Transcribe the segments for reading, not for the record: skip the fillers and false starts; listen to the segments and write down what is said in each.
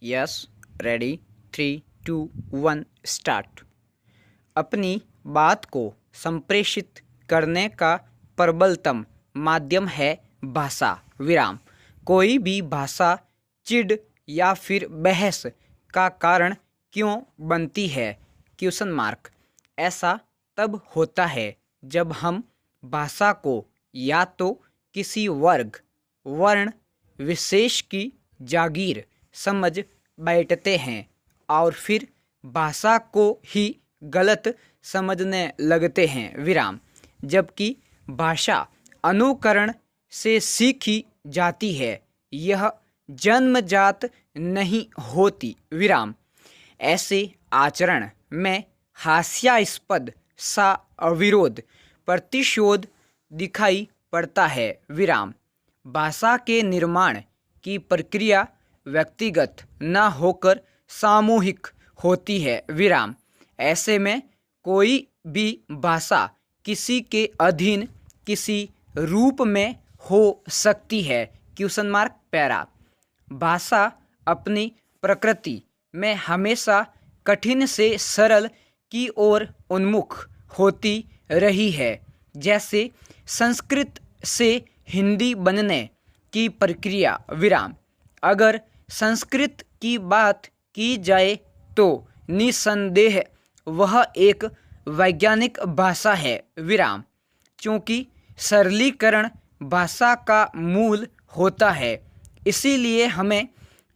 Yes, ready, 3, 2, 1 start. अपनी बात को संप्रेषित करने का प्रबलतम माध्यम है भाषा। विराम। कोई भी भाषा चिढ़ या फिर बहस का कारण क्यों बनती है? Question mark. ऐसा तब होता है जब हम भाषा को या तो किसी वर्ग, वर्ण विशेष की जागीर समझ बैठते हैं और फिर भाषा को ही गलत समझने लगते हैं। विराम। जबकि भाषा अनुकरण से सीखी जाती है, यह जन्मजात नहीं होती। विराम। ऐसे आचरण में हास्यास्पद सा अविरोध प्रतिशोध दिखाई पड़ता है। विराम। भाषा के निर्माण की प्रक्रिया व्यक्तिगत न होकर सामूहिक होती है। विराम। ऐसे में कोई भी भाषा किसी के अधीन किसी रूप में हो सकती है। Question mark para. भाषा अपनी प्रकृति में हमेशा कठिन से सरल की ओर उन्मुख होती रही है। जैसे संस्कृत से हिंदी बनने की प्रक्रिया। विराम। अगर संस्कृत की बात की जाए तो निसंदेह वह एक वैज्ञानिक भाषा है। विराम। क्योंकि सरलीकरण भाषा का मूल होता है, इसीलिए हमें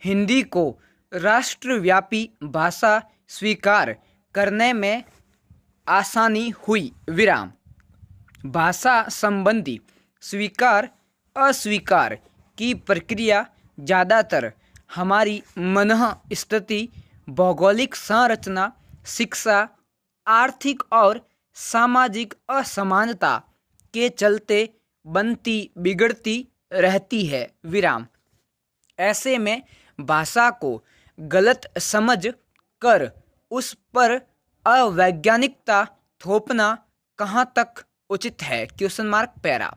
हिंदी को राष्ट्रव्यापी भाषा स्वीकार करने में आसानी हुई। विराम। भाषा संबंधी स्वीकार अस्वीकार की प्रक्रिया ज़्यादातर हमारी मनःस्थिति, भौगोलिक संरचना, शिक्षा, आर्थिक और सामाजिक असमानता के चलते बनती बिगड़ती रहती है। विराम। ऐसे में भाषा को गलत समझ कर उस पर अवैज्ञानिकता थोपना कहाँ तक उचित है? Question mark para.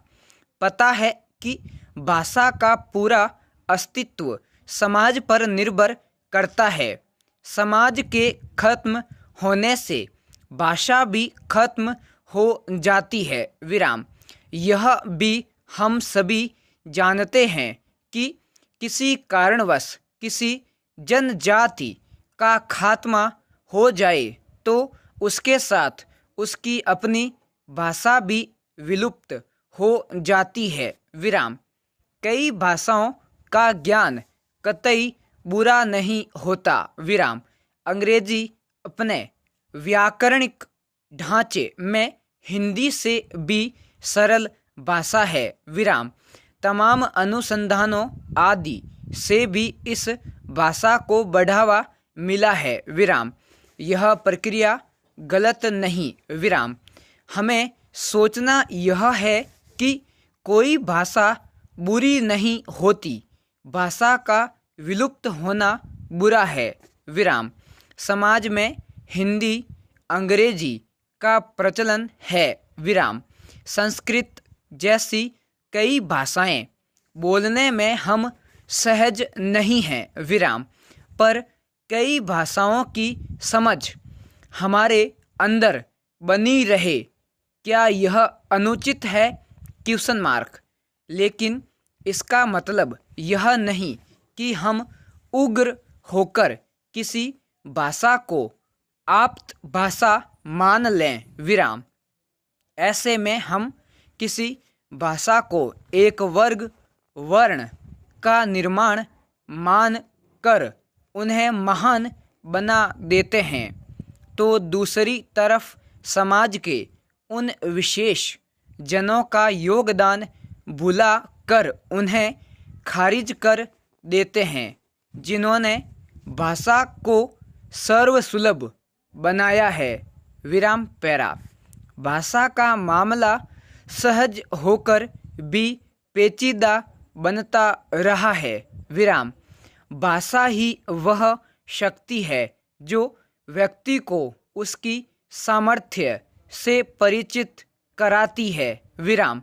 पता है कि भाषा का पूरा अस्तित्व समाज पर निर्भर करता है। समाज के खत्म होने से भाषा भी खत्म हो जाती है। विराम। यह भी हम सभी जानते हैं कि किसी कारणवश किसी जनजाति का खात्मा हो जाए तो उसके साथ उसकी अपनी भाषा भी विलुप्त हो जाती है। विराम। कई भाषाओं का ज्ञान कतई बुरा नहीं होता। विराम। अंग्रेजी अपने व्याकरणिक ढांचे में हिंदी से भी सरल भाषा है। विराम। तमाम अनुसंधानों आदि से भी इस भाषा को बढ़ावा मिला है। विराम। यह प्रक्रिया गलत नहीं। विराम। हमें सोचना यह है कि कोई भाषा बुरी नहीं होती, भाषा का विलुप्त होना बुरा है। विराम। समाज में हिंदी, अंग्रेजी का प्रचलन है। विराम। संस्कृत जैसी कई भाषाएं बोलने में हम सहज नहीं हैं। विराम। पर कई भाषाओं की समझ हमारे अंदर बनी रहे, क्या यह अनुचित है? Question mark. लेकिन इसका मतलब यह नहीं कि हम उग्र होकर किसी भाषा को आप्त भाषा मान लें। विराम। ऐसे में हम किसी भाषा को एक वर्ग, वर्ण का निर्माण मान कर उन्हें महान बना देते हैं, तो दूसरी तरफ समाज के उन विशेष जनों का योगदान भुला कर उन्हें खारिज कर देते हैं जिन्होंने भाषा को सर्वसुलभ बनाया है। विराम पैरा। भाषा का मामला सहज होकर भी पेचीदा बनता रहा है। विराम। भाषा ही वह शक्ति है जो व्यक्ति को उसकी सामर्थ्य से परिचित कराती है। विराम।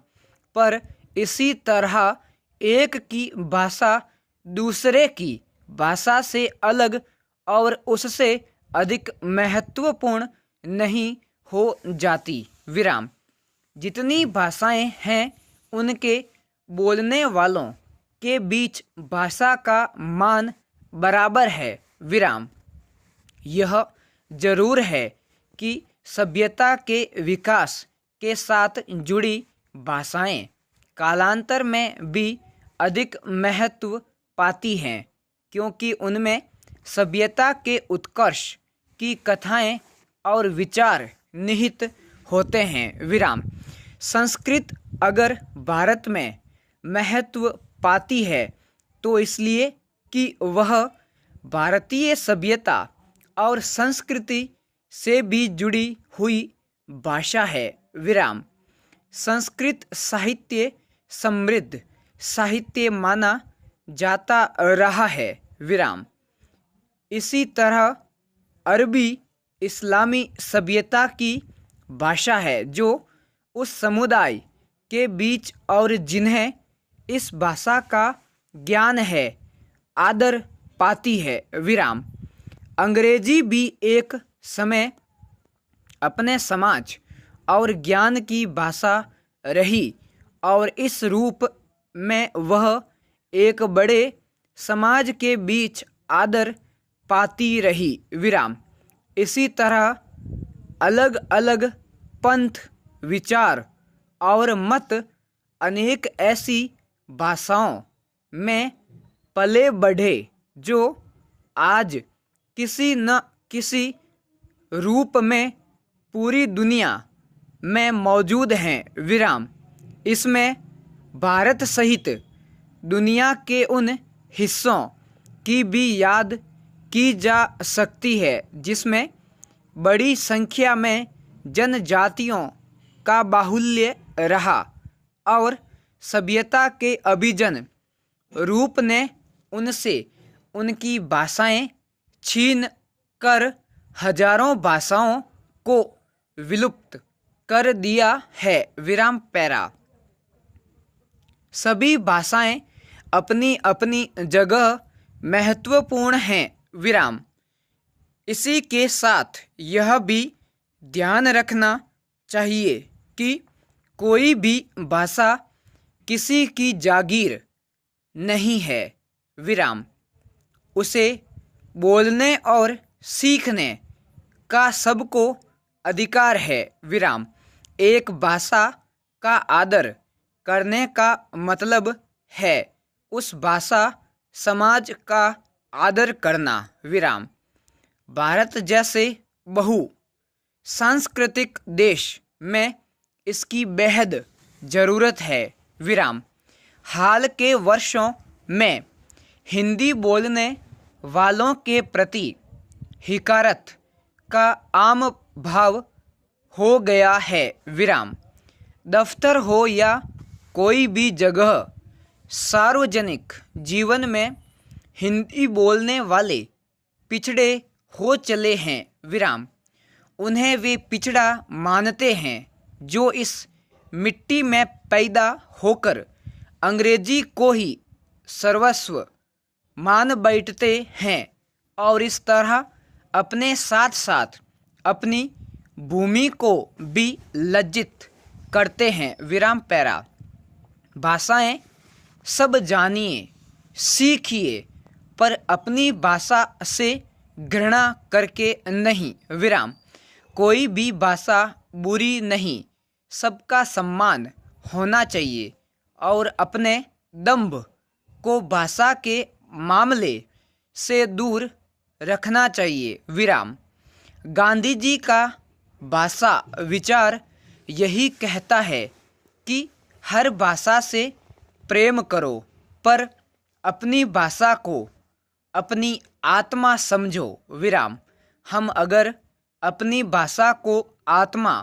पर इसी तरह एक की भाषा दूसरे की भाषा से अलग और उससे अधिक महत्वपूर्ण नहीं हो जाती। विराम। जितनी भाषाएं हैं उनके बोलने वालों के बीच भाषा का मान बराबर है। विराम। यह जरूर है कि सभ्यता के विकास के साथ जुड़ी भाषाएं कालांतर में भी अधिक महत्व पाती हैं, क्योंकि उनमें सभ्यता के उत्कर्ष की कथाएं और विचार निहित होते हैं। विराम। संस्कृत अगर भारत में महत्व पाती है तो इसलिए कि वह भारतीय सभ्यता और संस्कृति से भी जुड़ी हुई भाषा है। विराम। संस्कृत साहित्य समृद्ध साहित्य माना जाता रहा है। विराम। इसी तरह अरबी इस्लामी सभ्यता की भाषा है जो उस समुदाय के बीच और जिन्हें इस भाषा का ज्ञान है आदर पाती है। विराम। अंग्रेजी भी एक समय अपने समाज और ज्ञान की भाषा रही और इस रूप में वह एक बड़े समाज के बीच आदर पाती रही। विराम। इसी तरह अलग अलग पंथ, विचार और मत अनेक ऐसी भाषाओं में पले बढ़े जो आज किसी न किसी रूप में पूरी दुनिया में मौजूद हैं। विराम। इसमें भारत सहित दुनिया के उन हिस्सों की भी याद की जा सकती है जिसमें बड़ी संख्या में जनजातियों का बाहुल्य रहा और सभ्यता के अभिजन रूप ने उनसे उनकी भाषाएं छीन कर हजारों भाषाओं को विलुप्त कर दिया है। विराम पैरा। सभी भाषाएं अपनी अपनी जगह महत्वपूर्ण हैं। विराम। इसी के साथ यह भी ध्यान रखना चाहिए कि कोई भी भाषा किसी की जागीर नहीं है। विराम। उसे बोलने और सीखने का सबको अधिकार है। विराम। एक भाषा का आदर करने का मतलब है उस भाषा समाज का आदर करना। विराम। भारत जैसे बहु सांस्कृतिक देश में इसकी बेहद ज़रूरत है। विराम। हाल के वर्षों में हिंदी बोलने वालों के प्रति हिकारत का आम भाव हो गया है। विराम। दफ्तर हो या कोई भी जगह सार्वजनिक जीवन में हिंदी बोलने वाले पिछड़े हो चले हैं। विराम। उन्हें वे पिछड़ा मानते हैं जो इस मिट्टी में पैदा होकर अंग्रेजी को ही सर्वस्व मान बैठते हैं और इस तरह अपने साथ साथ अपनी भूमि को भी लज्जित करते हैं। विराम पैरा। भाषाएं सब जानिए, सीखिए, पर अपनी भाषा से घृणा करके नहीं। विराम। कोई भी भाषा बुरी नहीं, सबका सम्मान होना चाहिए और अपने दंभ को भाषा के मामले से दूर रखना चाहिए। विराम। गांधी जी का भाषा विचार यही कहता है कि हर भाषा से प्रेम करो, पर अपनी भाषा को अपनी आत्मा समझो। विराम। हम अगर अपनी भाषा को आत्मा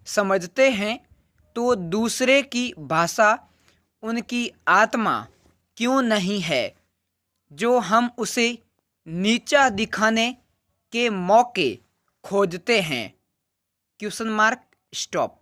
समझते हैं तो दूसरे की भाषा उनकी आत्मा क्यों नहीं है जो हम उसे नीचा दिखाने के मौके खोजते हैं। Question mark stop.